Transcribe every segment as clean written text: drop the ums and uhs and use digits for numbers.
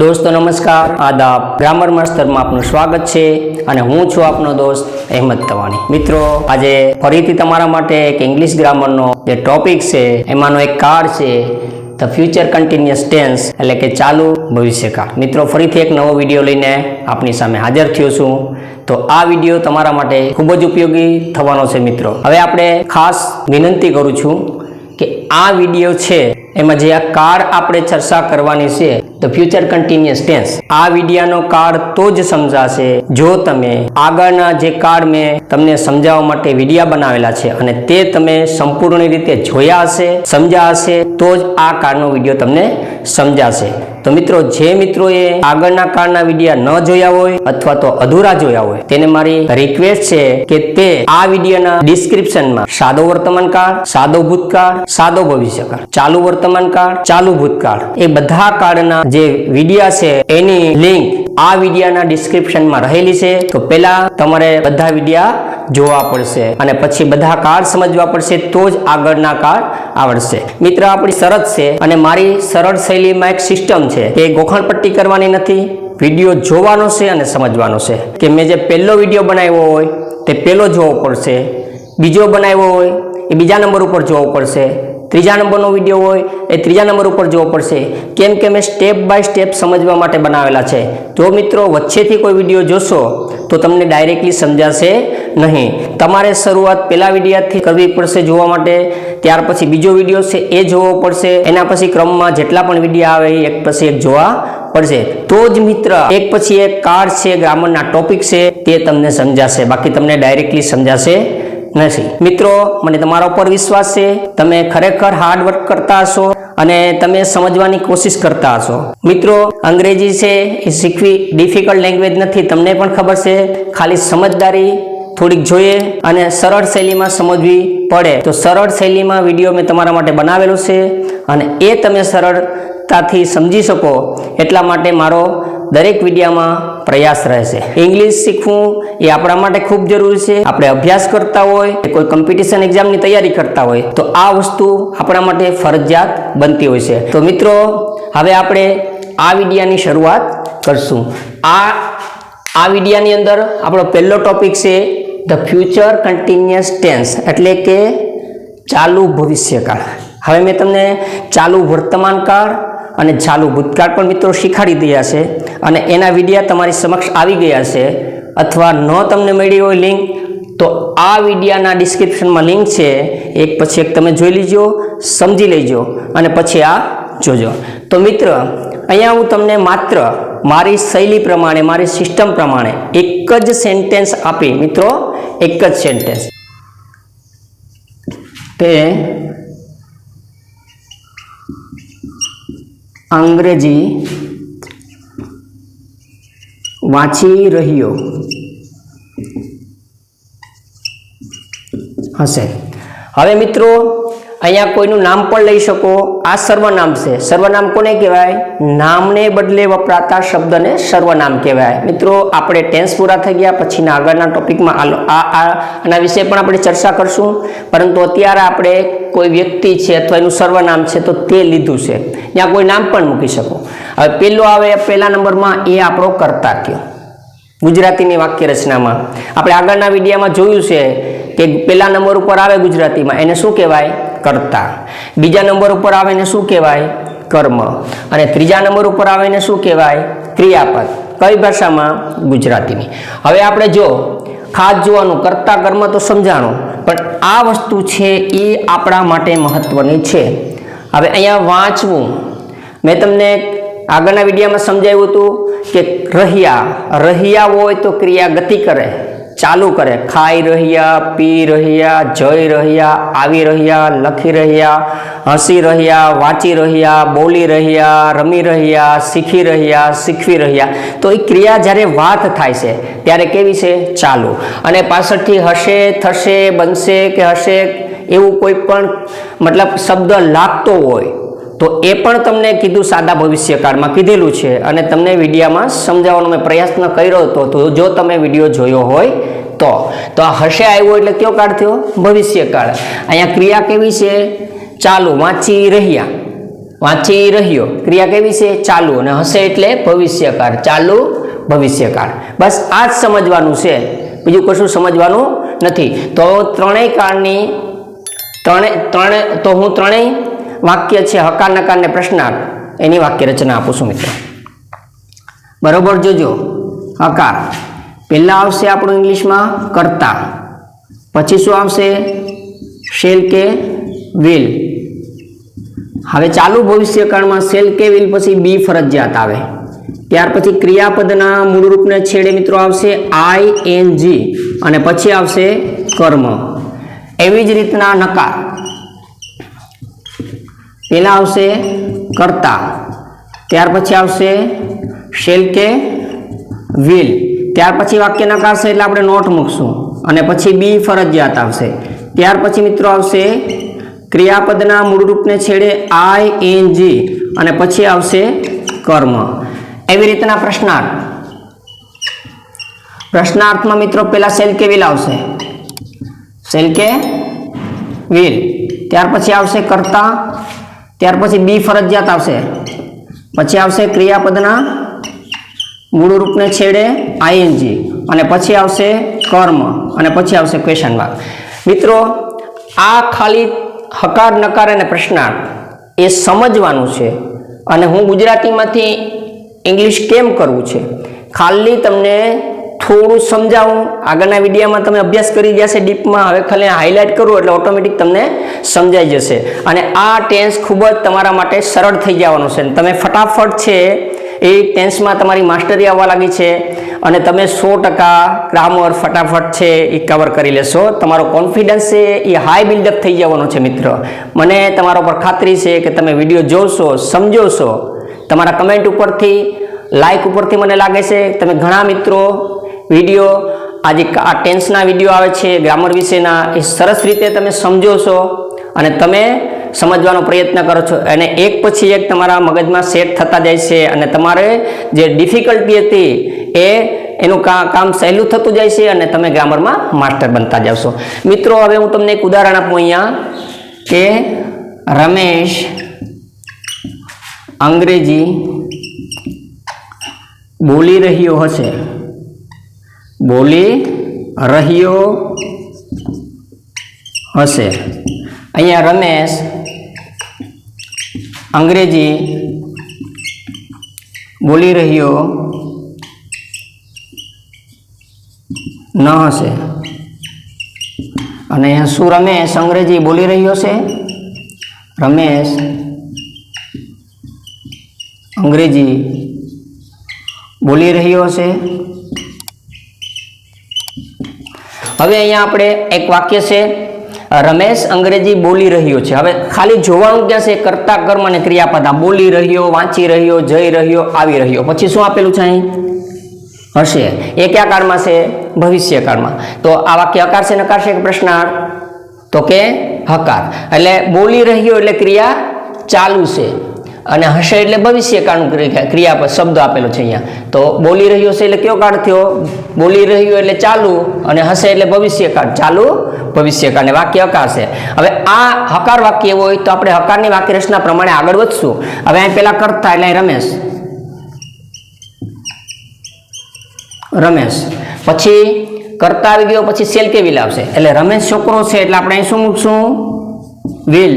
दोस्तों नमस्कार आदाब ग्रामर मास्टर में आपનું સ્વાગત છે અને હું છું આપનો દોસ્ત અહેમદ તવાણી। મિત્રો આજે ફરીથી તમારા માટે એક ઇંગ્લિશ ગ્રામરનો જે ટોપિક છે એમાંનો એક કાર્ડ છે ધ ફ્યુચર કન્ટિન્યુઅસ ટેન્સ એટલે કે ચાલુ ભવિષ્યકાળ। મિત્રો ફરીથી એક નવો વિડીયો લઈને આપની સામે હાજર થયો છું। તો આ વિડીયો તમારા માટે ખૂબ જ ઉપયોગી થવાનો છે। મિત્રો હવે આપણે ખાસ વિનંતી કરું છું કે આ વિડીયો છે એમાં જે આ કાર્ડ આપણે ચર્ચા કરવાની છે ધ ફ્યુચર કન્ટિન્યુઅસ ટેન્સ આ વિડિયાનો કાર્ડ તો જ સમજાશે જો તમે આગળના જે કાર્ડ મેં તમને સમજાવવા માટે વિડિયા બનાવેલા છે અને તે તમે સંપૂર્ણ રીતે જોયા હશે સમજ્યા હશે તો જ આ કાર્ડનો વિડિયો તમને સમજાશે। તો મિત્રો જે મિત્રોએ આગળના કાર્ડના વિડિયા ન જોયા હોય અથવા તો અધૂરા જોયા હોય તેને મારી રિક્વેસ્ટ છે કે તે આ વિડિયાના ડિસ્ક્રિપ્શનમાં સાદો વર્તમાનકાળ, સાદો ભૂતકાળ, સાદો ભવિષ્યકાળ, ચાલુ વર્તમાનકાળ, ચાલુ ભૂતકાળ એ બધા કાર્ડના જે વિડિયા છે એની લિંક આ વિડિયાના ડિસ્ક્રિપ્શનમાં રહેલી છે। તો પહેલા તમારે બધા વિડિયા જોવા પડશે અને પછી બધા કાર્ડ સમજવા પડશે તો જ આગળના કાર્ડ આવડશે। મિત્ર આપણી શરત છે અને મારી સરળ શૈલીમાં એક સિસ્ટમ છે કે ગોખણ પટ્ટી કરવાની નથી, વિડિયો જોવાનો છે અને સમજવાનો છે કે મેં જે પહેલો વિડિયો બનાવ્યો હોય તે પહેલો જોવો પડશે, બીજો બનાવ્યો હોય એ બીજા નંબર ઉપર જોવો પડશે, ત્રીજા નંબરનો વિડિયો હોય એ ત્રીજા નંબર ઉપર જોવો પડશે કેમ કે મેં સ્ટેપ બાય સ્ટેપ સમજવા માટે બનાવેલા છે। જો મિત્રો વચ્ચેથી કોઈ વિડિયો જોશો તો તમને ડાયરેક્ટલી સમજાશે નહીં। તમારે શરૂઆત પહેલા વિડિયાથી કરવી પડશે જોવા માટે, ત્યાર પછી બીજો વિડિયો છે એ જોવો પડશે, એના પછી ક્રમમાં જેટલા પણ વિડિયા આવે એ એક પછી એક જોવા પડશે તો જ મિત્ર એક પછી એક કાર્ડ છે ગ્રામરના ટોપિક છે તે તમને સમજાશે, બાકી તમને ડાયરેક્ટલી સમજાશે નથી। મિત્રો મને તમારા ઉપર વિશ્વાસ છે, તમે ખરેખર હાર્ડ વર્ક કરતા હશો અને તમે સમજવાની કોશિશ કરતા હશો। મિત્રો અંગ્રેજી છે એ શીખવી ડિફિકલ્ટ લેંગ્વેજ નથી, તમને પણ ખબર છે, ખાલી સમજદારી થોડીક જોઈએ અને સરળ શૈલીમાં સમજવી પડે તો સરળ શૈલીમાં વિડીયો મેં તમારા માટે બનાવેલો છે અને એ તમે સરળતાથી સમજી શકો એટલા માટે મારો દરેક વિડીયામાં પ્રયાસ રહેશે। ઇંગ્લિશ શીખવું એ આપણા માટે ખૂબ જરૂરી છે। આપણે અભ્યાસ કરતા હોય, કોઈ કોમ્પિટિશન એક્ઝામની તૈયારી કરતા હોય તો આ વસ્તુ આપણા માટે ફરજિયાત બનતી હોય છે। તો મિત્રો હવે આપણે આ વિડીયાની શરૂઆત કરશું। આ વિડીયાની અંદર આપણો પહેલો ટોપિક છે ધ ફ્યુચર કન્ટિન્યુઅસ ટેન્સ એટલે કે ચાલુ ભવિષ્યકાળ। હવે મેં તમને ચાલુ વર્તમાનકાળ અને ચાલુ ભૂતકાળ પણ મિત્રો શીખવાડી દીધા છે અને એના વિડીયા તમારી સમક્ષ આવી ગયા છે અથવા ન તમને મળી હોય લિંક તો આ વિડીયાના ડિસ્ક્રિપ્શનમાં લિંક છે, એક પછી એક તમે જોઈ લીજો, સમજી લેજો અને પછી આ જોજો। તો મિત્ર અહીંયા હું તમને માત્ર મારી શૈલી પ્રમાણે, મારી સિસ્ટમ પ્રમાણે એક જ સેન્ટેન્સ આપી મિત્રો, એક જ સેન્ટેન્સ તે અંગ્રેજી વાંચી રહ્યો હશે। હવે મિત્રો અહીંયા કોઈનું નામ પણ લઈ શકો, આ સર્વનામ છે। સર્વનામ કોને કહેવાય? નામને બદલે વપરાતા શબ્દને સર્વનામ કહેવાય। મિત્રો આપણે ટેન્સ પૂરા થઈ ગયા પછીના આગળના ટોપિકમાં આના વિશે પણ આપણે ચર્ચા કરશું, પરંતુ અત્યારે આપણે કોઈ વ્યક્તિ છે અથવા એનું સર્વનામ છે તો તે લીધું છે, ત્યાં કોઈ નામ પણ મૂકી શકો। હવે પહેલો આવે પહેલા નંબરમાં એ આપણો કર્તા થયો ગુજરાતીની વાક્ય રચનામાં। આપણે આગળના વિડીયામાં જોયું છે કે પહેલા નંબર ઉપર આવે ગુજરાતીમાં એને શું કહેવાય? કર્તા। બીજા નંબર ઉપર આવે એને શું કહેવાય? કર્મ। અને ત્રીજા નંબર ઉપર આવે એને શું કહેવાય? ક્રિયાપદ। કઈ ભાષામાં? ગુજરાતીની। હવે આપણે જો ખાસ જોવાનું, કર્તા કર્મ તો સમજાણું પણ આ વસ્તુ છે એ આપણા માટે મહત્વની છે। હવે અહીંયા વાંચવું મેં તમને આગળના વિડીયામાં સમજાવ્યું હતું કે રહ્યા હોય તો ક્રિયા ગતિ કરે, ચાલુ કરે, ખાઈ રહ્યા, પી રહ્યા, જઈ રહ્યા, આવી રહ્યા, લખી રહ્યા, હસી રહ્યા, વાંચી રહ્યા, બોલી રહ્યા, રમી રહ્યા, શીખી રહ્યા, શીખવી રહ્યા। તો એ ક્રિયા જ્યારે વાત થાય છે ત્યારે કેવી છે? ચાલુ। અને પાછળથી હશે, થશે, બનશે કે હશે એવું કોઈ પણ મતલબ શબ્દ લાગતો હોય તો એ પણ તમને કીધું સાદા ભવિષ્યકાળમાં કીધેલું છે અને તમને વિડીયામાં સમજાવવાનો મેં પ્રયત્ન કર્યો હતો। તો જો તમે વિડીયો જોયો હોય તો આ હશે આવ્યો એટલે કયો કાળ થયો? ભવિષ્યકાળ। અહીંયા ક્રિયા કેવી છે? ચાલુ, વાંચી રહ્યા વાંચી રહ્યો ક્રિયા કેવી છે? ચાલુ. અને હશે એટલે ભવિષ્યકાળ, ચાલુ ભવિષ્યકાળ. બસ આ જ સમજવાનું છે, બીજું કશું સમજવાનું નથી. તો ત્રણેય કાળની ત્રણેય વાક્ય છે હકાર, નકાર ને પ્રશ્નાર્થ, એની વાક્ય રચના આપું છું મિત્રો. બરોબર જોજો. હકાર પહેલા આવશે આપણું ઇંગ્લિશમાં કર્તા, પછી શું આવશે? શેલ કે વિલ. હવે ચાલુ ભવિષ્યકાળમાં શેલ કે વિલ પછી બી ફરજિયાત આવે. ત્યાર પછી ક્રિયાપદના મૂળરૂપને છેડે મિત્રો આવશે ING અને પછી આવશે કર્મ. એવી જ રીતના નકાર પહેલા આવશે કર્તા, ત્યાર પછી આવશે શેલ કે વિલ, ત્યાર પછી વાક્ય નકાર છે એટલે આપણે નોટ મૂકશું અને પછી બી ફરજિયાત આવશે. ત્યાર પછી મિત્રો આવશે ક્રિયાપદના મૂળરૂપને છેડે ING અને પછી આવશે કર્મ. એવી રીતના પ્રશ્નાર્થમાં મિત્રો પહેલા શેલ કે વિલ આવશે, શેલ કે વિલ, ત્યાર પછી આવશે કર્તા, ત્યાર પછી બી ફરજિયાત આવશે, પછી આવશે ક્રિયાપદના મૂળરૂપને છેડે ING અને પછી આવશે કર્મ અને પછી આવશે ક્વેશ્ચન માર્ક. મિત્રો આ ખાલી હકાર, નકાર અને પ્રશ્નાર્થ એ સમજવાનું છે. અને હું ગુજરાતીમાંથી ઇંગ્લિશ કેમ કરવું છે ખાલી તમને થોડું સમજાવું. આગળના વિડીયોમાં તમે અભ્યાસ કરી જશે ડીપમાં, હવે ખાલી હાઇલાઇટ કરું એટલે ઓટોમેટિક તમને સમજાઈ જશે. અને આ ટેન્સ ખૂબ જ તમારા માટે સરળ થઈ જવાનું છે. તમે ફટાફટ છે એ ટેન્સમાં તમારી માસ્ટરી આવવા લાગી છે અને તમે 100% ગ્રામર ફટાફટ છે એ કવર કરી લેશો. તમારો કોન્ફિડન્સ છે એ હાઈ બિલ્ડઅપ થઈ જવાનો છે મિત્રો. મને તમારા પર ખાતરી છે કે તમે વિડીયો જોશો, સમજોશો. તમારા કમેન્ટ ઉપરથી, લાઇક ઉપરથી મને લાગે છે તમે ઘણા મિત્રો વિડીયો આજે આ ટેન્સના વિડીયો આવે છે ગ્રામર વિશેના એ સરસ રીતે તમે સમજો છો અને તમે સમજવાનો પ્રયત્ન કરો છો અને એક પછી એક તમારા મગજમાં સેટ થતા જાય છે અને તમારે જે ડિફિકલ્ટી હતી એનું કામ સહેલું થતું જાય છે અને તમે ગ્રામરમાં માસ્ટર બનતા જાવ છો. મિત્રો હવે હું તમને એક ઉદાહરણ આપું અહીંયા કે રમેશ અંગ્રેજી બોલી રહ્યો હશે, બોલી રહ્યો હશે. અહીંયા રમેશ અંગ્રેજી બોલી રહ્યો ન હશે. અને અહીંયા શું રમેશ અંગ્રેજી બોલી રહ્યો છે? રમેશ અંગ્રેજી બોલી રહ્યો હશે. હવે અહીંયા આપણે એક વાક્ય છે રમેશ અંગ્રેજી બોલી રહ્યો છે. હવે ખાલી જોવાનું ક્યાં છે? કર્તા, કર્મ અને ક્રિયાપદ. બોલી રહ્યો, વાંચી રહ્યો, જઈ રહ્યો, આવી રહ્યો. પછી શું આપેલું છે અહીં? હશે. એ કયા કાળમાં છે? ભવિષ્યકાળમાં. તો આ વાક્ય હકાર છે, નકાર છે કે પ્રશ્નાર્થ? તો કે હકાર. એટલે બોલી રહ્યો એટલે ક્રિયા ચાલુ છે અને હશે એટલે ભવિષ્યકાળનું ક્રિયાપદ શબ્દ આપેલો છે અહીંયા. તો બોલી રહ્યો છે એટલે કયો કાળ થયો? બોલી રહ્યો એટલે ચાલુ અને હશે એટલે ભવિષ્યકાળ, ચાલુ ભવિષ્યકાળ ને વાક્ય હકાર છે. હવે આ હકાર વાક્ય હોય તો આપણે હકારની વાક્ય રચના પ્રમાણે આગળ વધશું. હવે અહીં પેલા કરતા એટલે રમેશ, રમેશ પછી કરતા આવી ગયો, પછી શેલ કે વિલ આવશે એટલે રમેશ છોકરો છે એટલે આપણે અહીં શું મૂકશું? વિલ.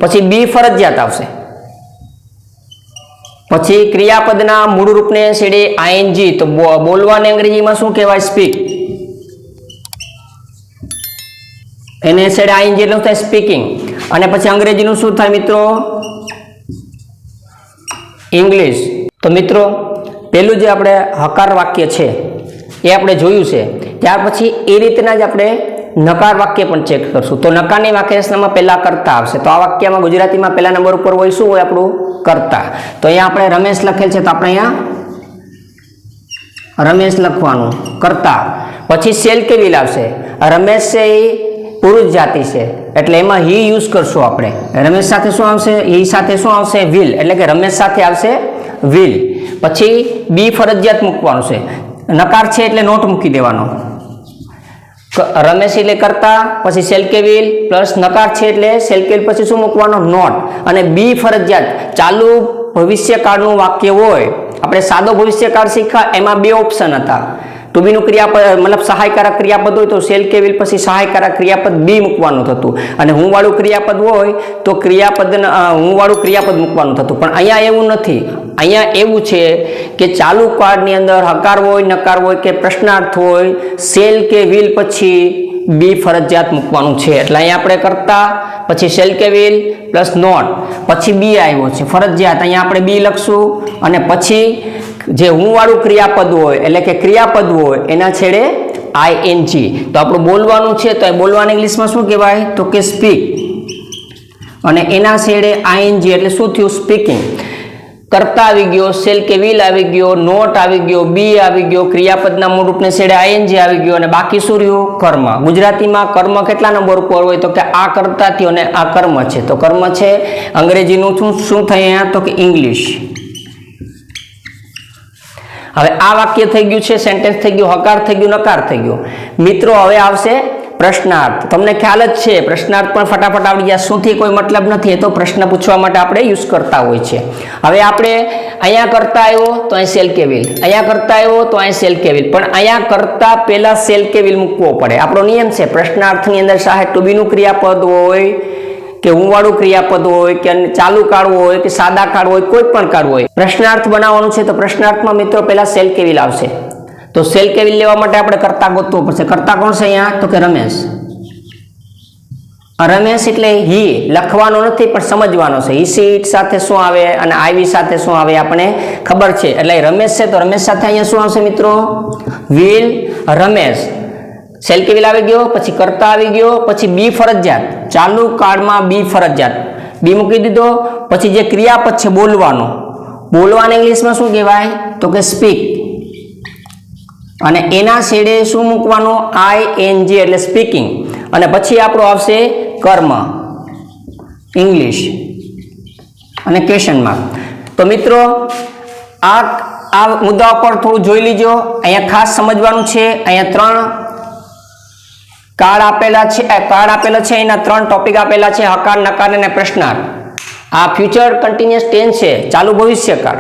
પછી બી ફરજિયાત આવશે. પછી ક્રિયાપદના મૂળ રૂપને છેડે ING. તો બોલવાને અંગ્રેજીમાં શું કહેવાય? સ્પીક. એને છેડે ING એટલે થાય સ્પીકિંગ. અને પછી અંગ્રેજીનું શું થાય મિત્રો? ઇંગ્લિશ. તો મિત્રો પેલું જે આપણે હકાર વાક્ય છે એ આપણે જોયું છે. ત્યાર પછી એ રીતના જ આપણે નકાર વાક્ય પણ ચેક કરશું. તો નકારની વાક્ય રચનામાં પહેલા કરતા આવશે. તો આ વાક્યમાં ગુજરાતીમાં પહેલા નંબર ઉપર હોય શું હોય? આપણું કરતા. તો અહીંયા આપણે રમેશ લખેલ છે તો આપણે અહીંયા રમેશ લખવાનું, કરતા. પછી શેલ કે વિલ આવશે. રમેશ છે એ પુરુષ જાતિ છે એટલે એમાં હી યુઝ કરશું આપણે. રમેશ સાથે શું આવશે? હી સાથે શું આવશે? વિલ. એટલે કે રમેશ સાથે આવશે વિલ. પછી બી ફરજિયાત મૂકવાનું છે. નકાર છે એટલે નોટ મૂકી દેવાનો. રમેશ એટલે કરતા, પછી શેલ કે વિલ પ્લસ નકાર છે એટલે શેલ કે વિલ પછી શું મૂકવાનો? નોટ. અને બી ફરજિયાત ચાલુ ભવિષ્યકાળનું વાક્ય હોય. આપણે સાદો ભવિષ્યકાળ શીખ્યા, એમાં બે ઓપ્શન હતા. ટુ બી નું ક્રિયાપદ મતલબ સહાયકારક ક્રિયાપદ હોય તો શેલ કે વિલ પછી સહાયકારક ક્રિયાપદ બી મૂકવાનું થતું, અને હું વાળું ક્રિયાપદ હોય તો હું વાળું ક્રિયાપદ મૂકવાનું થતું. પણ અહીંયા એવું નથી. અહીંયા એવું છે કે ચાલુ કાળની અંદર હકાર હોય, નકાર હોય કે પ્રશ્નાર્થ હોય, શેલ કે વિલ પછી બી ફરજિયાત મૂકવાનું છે. એટલે અહીંયા આપણે કરતા પછી શેલ કે વિલ પ્લસ નોટ પછી બી આવ્યો છે ફરજિયાત. અહીંયા આપણે બી લખશું અને પછી જે હું વાળું ક્રિયાપદ હોય એટલે કે ક્રિયાપદ હોય એના છેડે આઈએનજી. તો આપણું બોલવાનું છે તો બોલવાનું ઇંગ્લિશમાં શું કહેવાય? તો કે સ્પીક. અને એના છેડે આઈએનજી એટલે શું થયું? સ્પીકિંગ. કરતા આવી ગયો, શેલ કે વિલ આવી ગયો, નોટ આવી ગયો, બી આવી ગયો, ક્રિયાપદના મૂળ રૂપને છેડે આઈએનજી આવી ગયો, અને બાકી શું રહ્યું? કર્મ. ગુજરાતીમાં કર્મ કેટલા નંબર ઉપર હોય? તો કે આ કરતા થયો અને આ કર્મ છે. તો કર્મ છે. અંગ્રેજીનું શું થાય અહીંયા? તો કે ઇંગ્લિશ. હવે આ વાક્ય થઈ ગયું છે, સેન્ટેન્સ થઈ ગયું, હકાર થઈ ગયું, નકાર થઈ ગયું. મિત્રો હવે આવશે પ્રશ્નાર્થ. તમને ખ્યાલ જ છે પ્રશ્નાર્થ પણ ફટાફટ આવડી જાય. શુંથી કોઈ મતલબ નથી, એ તો પ્રશ્ન પૂછવા માટે આપણે યુઝ કરતા હોય છે. હવે આપણે અહીંયા કરતા આવ્યો તો અહીં શેલ કે વિલ, અહીંયા કરતા આવ્યો તો અહીં શેલ કે વિલ, પણ અહીંયા કરતા પહેલા શેલ કે વિલ મૂકવો પડે. આપણો નિયમ છે પ્રશ્નાર્થની અંદર ચાહે ટુ બી નું ક્રિયાપદ હોય કે હું વાળું ક્રિયાપદ હોય કે ચાલુ કાળ હોય કે સાદા કાળ હોય, કોઈ પણ કાળ હોય, પ્રશ્નાર્થ બનાવવાનું છે તો પ્રશ્નાર્થમાં મિત્રો પહેલા શેલ કે વિલ આવશે. તો શેલ કે વિલ લેવા માટે આપણે કરતા ગોતવો પડશે. કરતા કોણ છે અહીંયા? તો કે રમેશ. રમેશ એટલે હી લખવાનો નથી પણ સમજવાનો છે. હી સીટ સાથે શું આવે અને આઈવી સાથે શું આવે આપણે ખબર છે. એટલે રમેશ છે તો રમેશ સાથે અહીંયા શું આવશે મિત્રો? વિલ. રમેશ શેલ કે વિલ આવી ગયો, પછી કરતા આવી ગયો, પછી બી ફરજિયાત. ચાલુ કાળમાં બી ફરજિયાત. બી મૂકી દીધો. પછી જે ક્રિયાપદ છે બોલવાનો, બોલવાના ઇંગ્લિશમાં શું કહેવાય? તો કે સ્પીક. અને એના છેડે શું મૂકવાનું? આઈએનજી એટલે સ્પીકિંગ. અને પછી આપણો આવશે કર્મ, ઇંગ્લિશ અને ક્વેશ્ચન માર્ક. તો મિત્રો આ મુદ્દા પર થોડું જોઈ લીજો. અહીંયા ખાસ સમજવાનું છે. અહીંયા 3 કાળ આપેલા છે. એના 3 ટોપિક આપેલા છે: હકાર, નકાર અને પ્રશ્નાર્થ. આ ફ્યુચર કન્ટિન્યુઅસ ટેન્સ છે, ચાલુ ભવિષ્યકાળ.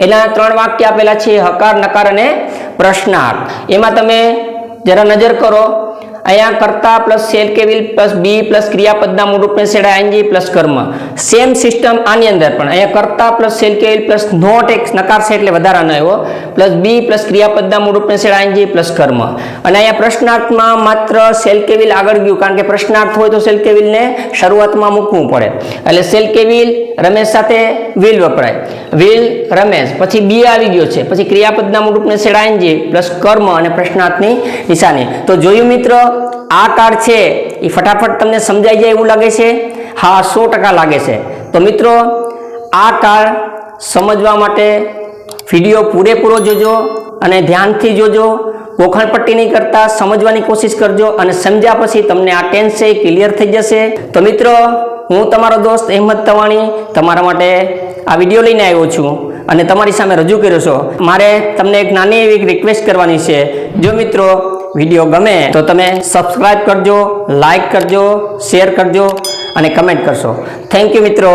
એના 3 વાક્ય આપેલા છે: હકાર, નકાર અને પ્રશ્નાર્થ. એમાં તમે જરા નજર કરો. અહીંયા કરતા પ્લસ શેલ કે વિલ પ્લસ બી પ્લસ ક્રિયાપદના મૂળ રૂપને છેડે આઈએનજી પ્લસ કર્મ. સેમ સિસ્ટમ આની અંદર પણ. અહીંયા કરતા પ્લસ શેલ કે વિલ પ્લસ નોટ એક નકાર છે એટલે વધારાનો આવ્યો, પ્લસ બી પ્લસ ક્રિયાપદના મૂળ રૂપને છેડે આઈએનજી પ્લસ કર્મ. અને અહીંયા પ્રશ્નાર્થમાં માત્ર શેલ કે વિલ આગળ ગયું, કારણ કે પ્રશ્નાર્થ હોય તો શેલ કે વિલને શરૂઆતમાં મૂકવું પડે. એટલે શેલ કે વિલ રમેશ સાથે વિલ વપરાય, વિલ રમેશ, પછી બી આવી ગયો છે, પછી ક્રિયાપદના મૂળ રૂપને છેડે આઈએનજી પ્લસ કર્મ અને પ્રશ્નાર્થની નિશાની. તો જોયું મિત્રો, આ કાળ છે એ ફટાફટ તમને સમજાઈ જાય એવું લાગે છે? હા, 100% લાગે છે. તો મિત્રો આ કાળ સમજવા માટે વિડીયો પૂરેપૂરો જોજો અને ધ્યાનથી જોજો. ગોખણપટ્ટી નહીં કરતા, સમજવાની કોશિશ કરજો, અને સમજ્યા પછી તમને આ ટેન્સ છે ક્લિયર થઈ જશે. તો મિત્રો હું તમારો દોસ્ત અહેમદ તવાણી તમારા માટે આ વિડીયો લઈને આવ્યો છું અને તમારી સામે રજૂ કર્યો છો. મારે તમને એક નાની એવી રિક્વેસ્ટ કરવાની છે. જો મિત્રો વિડીયો ગમે તો તમે સબસ્ક્રાઇબ કરજો, લાઈક કરજો, શેર કરજો અને કમેન્ટ કરશો. થેન્ક યુ મિત્રો.